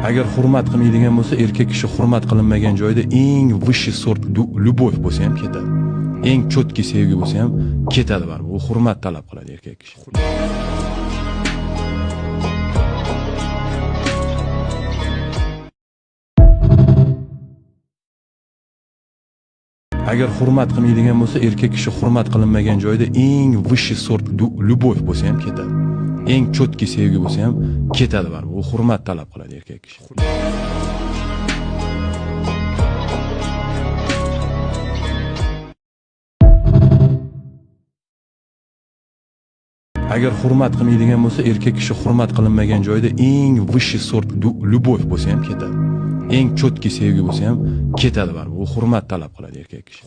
Agar hurmat qilmaydigan bo'lsa, erkak kishi hurmat qilinmagan joyda eng высший sort любовь bo'lsa ham ketadi. Eng cho'tki sevgi bo'lsa ham ketadi baribir. U hurmat talab qiladi erkak kishi. Agar hurmat qilmaydigan bo'lsa, erkak kishi hurmat qilinmagan joyda eng высший sort любовь bo'lsa ham ketadi. Eng cho'tki sevgi bo'lsa ham ketadi baribir. U hurmat talab qiladi erkak kishi. Agar hurmat qilmaydigan bo'lsa, erkak kishi hurmat qilinmagan joyda eng высший sort любовь bo'lsa ham ketadi. Eng cho'tki sevgi bo'lsa ham ketadi baribir. U hurmat talab qiladi erkak kishi.